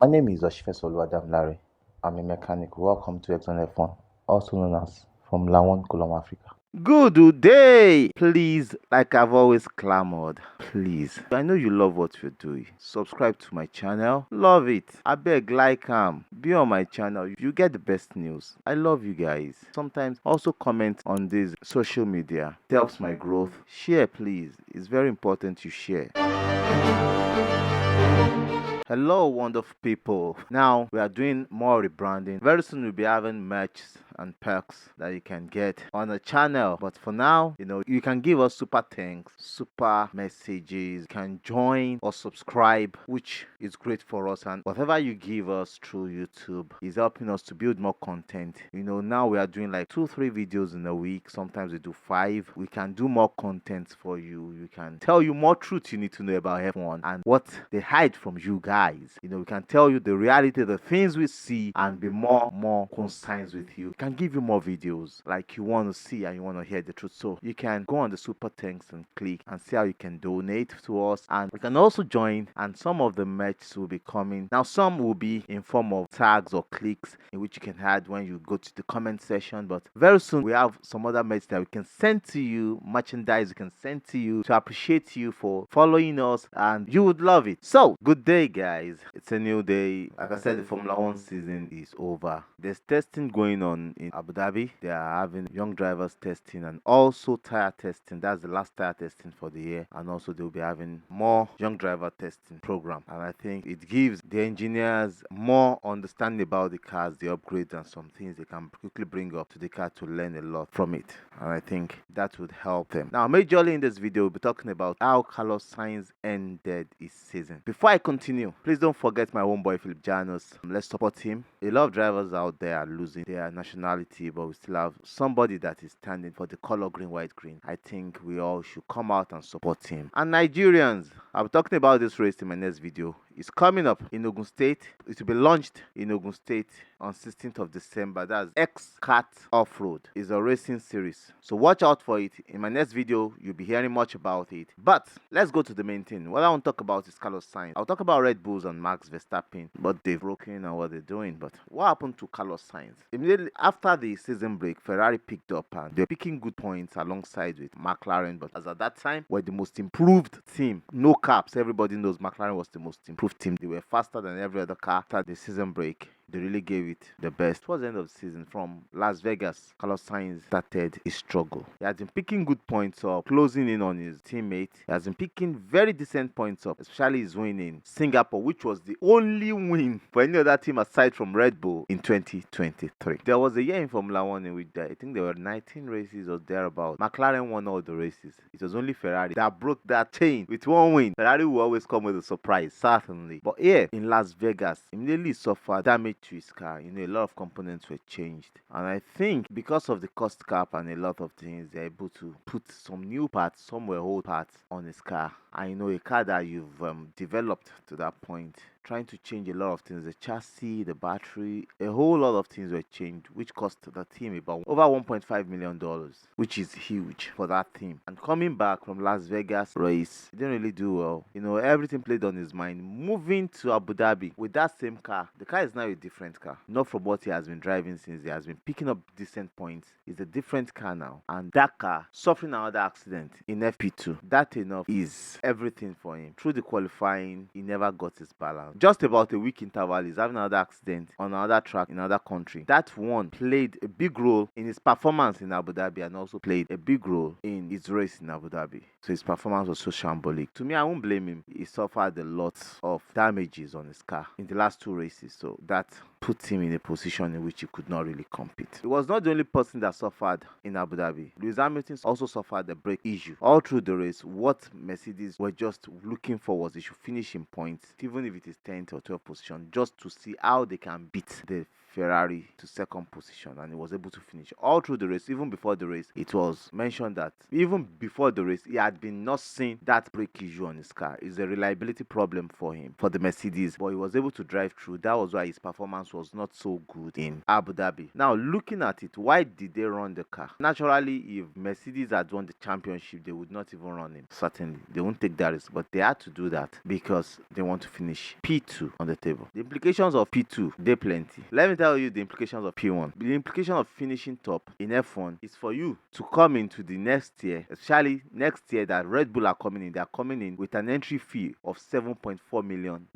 My name is Larry. I'm a mechanic. Welcome to Exxon F1, also known as from Lawon, Colum, Africa. Good day! Please, like I've always clamored, please. I know you love what we're doing. Subscribe to my channel. Love it. I beg, be on my channel. You get the best news. I love you guys. Sometimes also comment on this social media. It helps my growth. Share, please. It's very important you share. Hello, wonderful people. Now we are doing more rebranding. Very soon we'll be having merch and perks that you can get on the channel. But for now, you can give us super thanks, super messages. You can join or subscribe, which is great for us. And whatever you give us through YouTube is helping us to build more content. Now we are doing like 2-3 videos in a week. Sometimes we do 5. We can do more content for you. We can tell you more truth you need to know about F1 and what they hide from you guys. We can tell you the reality, the things we see, and be more concise with you. We can give you more videos like you want to see and you want to hear the truth. So you can go on the super thanks and click and see how you can donate to us, and you can also join. And some of the merch will be coming now. Some will be in form of tags or clicks in which you can add when you go to the comment section. But very soon we have some other merch that we can send to you, merchandise we can send to you to appreciate you for following us, and you would love it. So good day, guys. It's a new day. Like I said, the Formula 1 season is over. There's testing going on in Abu Dhabi. They are having young drivers testing and also tire testing. That's the last tire testing for the year. And also they'll be having more young driver testing program. And I think it gives the engineers more understanding about the cars, the upgrades, and some things they can quickly bring up to the car to learn a lot from it. And I think that would help them. Now, majorly in this video, we'll be talking about how Sainz ended his season. Before I continue, please don't forget my homeboy Philip Janos. Let's support him. A lot of drivers out there are losing their nationality, but we still have somebody that is standing for the color green, white, green. I think we all should come out and support him. And Nigerians, I'll be talking about this race in my next video. It's coming up in Ogun State. It will be launched in Ogun State on 16th of December. That's X-Cat Off-Road. It's a racing series. So watch out for it. In my next video, you'll be hearing much about it. But let's go to the main thing. What I want to talk about is Carlos Sainz. I'll talk about Red Bulls and Max Verstappen, what they've broken and what they're doing. But what happened to Carlos Sainz? Immediately after the season break, Ferrari picked up and they're picking good points alongside with McLaren. But as at that time, were the most improved team. No caps. Everybody knows McLaren was the most improved team. They were faster than every other car after the season break. They really gave it the best. Towards the end of the season, from Las Vegas, Carlos Sainz started his struggle. He has been picking good points up, closing in on his teammate. He has been picking very decent points up, especially his win in Singapore, which was the only win for any other team aside from Red Bull in 2023. There was a year in Formula 1 in which I think there were 19 races or thereabout. McLaren won all the races. It was only Ferrari that broke that chain with one win. Ferrari will always come with a surprise, certainly. But here in Las Vegas, immediately suffered damage to his car. A lot of components were changed, and I think because of the cost cap and a lot of things, they're able to put some new parts, some were old parts on his car. I know a car that you've developed to that point, trying to change a lot of things, the chassis, the battery, a whole lot of things were changed, which cost the team about over $1.5 million, which is huge for that team. And coming back from Las Vegas race, he didn't really do well. Everything played on his mind. Moving to Abu Dhabi with that same car, the car is now a different car, not from what he has been driving since he has been picking up decent points. It's a different car now, and that car suffering another accident in FP2. That enough is everything for him. Through the qualifying, he never got his balance. Just about a week interval, he's having another accident on another track in another country. That one played a big role in his performance in Abu Dhabi and also played a big role in his race in Abu Dhabi. So his performance was so shambolic. To me, I won't blame him. He suffered a lot of damages on his car in the last 2 races. So that put him in a position in which he could not really compete. He was not the only person that suffered in Abu Dhabi. Lewis Hamilton also suffered a brake issue. All through the race, what Mercedes were just looking for was they should finish in points, even if it is 10th or 12th position, just to see how they can beat the Ferrari to second position, and he was able to finish all through the race. Even before the race, it was mentioned that even before the race, he had been not seeing that brake issue on his car. It's a reliability problem for him, for the Mercedes, but he was able to drive through. That was why his performance was not so good in Abu Dhabi. Now, looking at it, why did they run the car? Naturally, if Mercedes had won the championship, they would not even run him. Certainly, they won't take that risk, but they had to do that because they want to finish P2 on the table. The implications of P2, they plenty. Let me tell you the implications of P1. The implication of finishing top in F1 is for you to come into the next year, especially next year that Red Bull are coming in. They are coming in with an entry fee of $7.4 million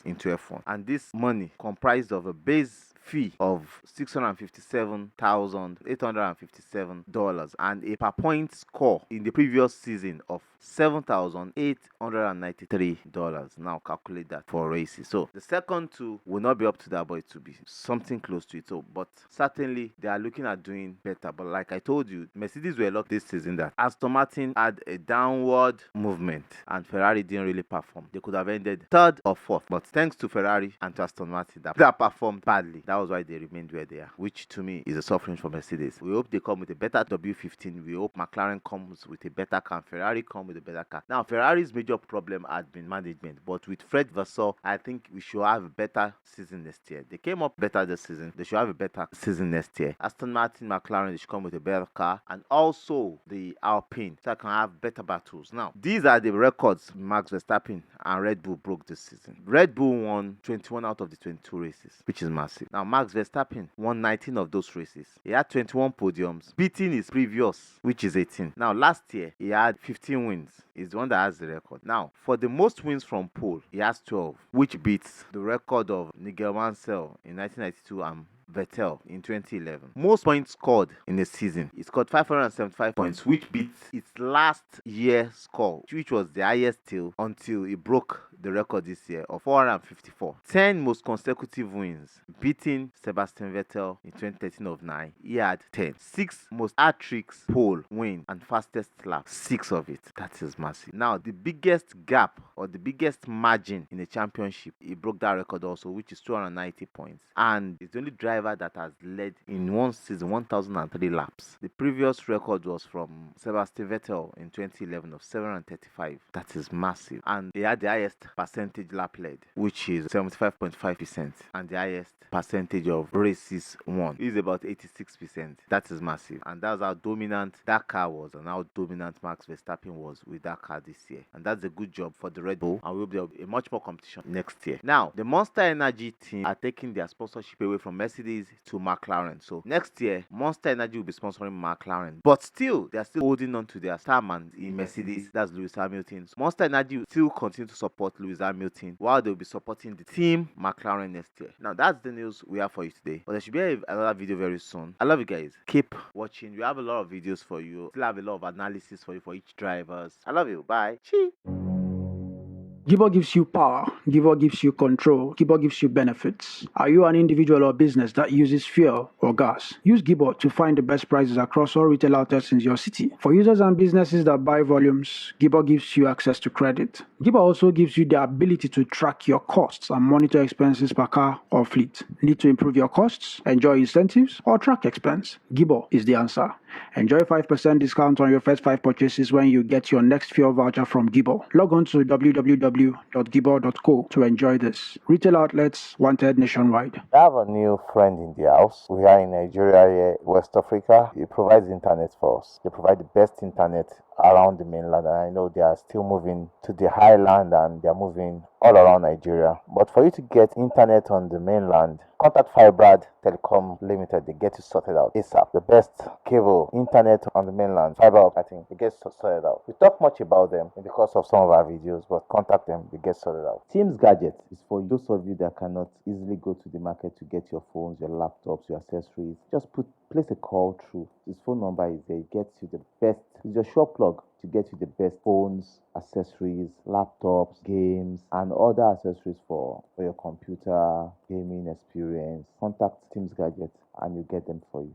into F1. And this money comprised of a base fee of $657,857 and a per point score in the previous season of $7,893. Now calculate that for races. So the second two will not be up to that, but it will be something close to it. So, but certainly they are looking at doing better. But like I told you, Mercedes were lucky this season that Aston Martin had a downward movement and Ferrari didn't really perform. They could have ended third or fourth, but thanks to Ferrari and to Aston Martin that performed badly. That was why they remained where they are, which to me is a suffering for Mercedes. We hope they come with a better W15. We hope McLaren comes with a better car and Ferrari come with a better car. Now, Ferrari's major problem had been management, but with Fred Vasseur, I think we should have a better season next year. They came up better this season. They should have a better season next year. Aston Martin, McLaren, they should come with a better car, and also the Alpine, so I can have better battles. Now, these are the records Max Verstappen and Red Bull broke this season. Red Bull won 21 out of the 22 races, which is massive. Now, Max Verstappen won 19 of those races. He had 21 podiums, beating his previous, which is 18. Now, last year, he had 15 wins. He's the one that has the record. Now, for the most wins from pole, he has 12, which beats the record of Nigel Mansell in 1992 and Vettel in 2011. Most points scored in a season. He scored 575 points, which beats its last year's score, which was the highest until he broke the record this year of 454. 10 most consecutive wins, beating Sebastian Vettel in 2013 of 9. He had 10. 6 most hat-tricks, pole, win, and fastest lap. 6 of it. That is massive. Now, the biggest gap or the biggest margin in a championship, he broke that record also, which is 290 points. And it's the only driver that has led in one season 1,003 laps. The previous record was from Sebastian Vettel in 2011 of 735. That is massive. And they had the highest percentage lap led, which is 75.5%, and the highest percentage of races won is about 86%. That is massive, and that's how dominant that car was and how dominant Max Verstappen was with that car this year. And that's a good job for the Red Bull, and we'll be a much more competition next year. Now, the Monster Energy team are taking their sponsorship away from Mercedes to McLaren. So next year, Monster Energy will be sponsoring McLaren, but still they are still holding on to their star man in Mercedes. That's Lewis Hamilton. So Monster Energy will still continue to support Lewis Hamilton while they'll be supporting the team McLaren next year. Now, that's the news we have for you today, but there should be another video very soon. I love you guys. Keep watching. We have a lot of videos for you. Still have a lot of analysis for you for each drivers. I love you. Bye. Chee. Gibor gives you power. Gibor gives you control. Gibor gives you benefits. Are you an individual or business that uses fuel or gas? Use Gibor to find the best prices across all retail outlets in your city. For users and businesses that buy volumes, Gibor gives you access to credit. Gibor also gives you the ability to track your costs and monitor expenses per car or fleet. Need to improve your costs, enjoy incentives, or track expense? Gibor is the answer. Enjoy 5% discount on your first 5 purchases when you get your next fuel voucher from Gibor. Log on to www.gibor.co to enjoy this. Retail outlets wanted nationwide. I have a new friend in the house. We are in Nigeria here, West Africa. He provides internet for us. They provide the best internet around the mainland, and I know they are still moving to the highland and they are moving all around Nigeria. But for you to get internet on the mainland, contact Fibrad Telecom Limited. They get you sorted out ASAP. The best cable internet on the mainland, fiber optic, they get sorted out. We talk much about them in the course of some of our videos, but contact them, they get sorted out. Teams Gadget is for those of you that cannot easily go to the market to get your phones, your laptops, your accessories. Just place a call through. His phone number is there. It gets you the best. It's your shop plug to get you the best phones, accessories, laptops, games, and other accessories for your computer gaming experience. Contact Teams Gadget and you get them for you.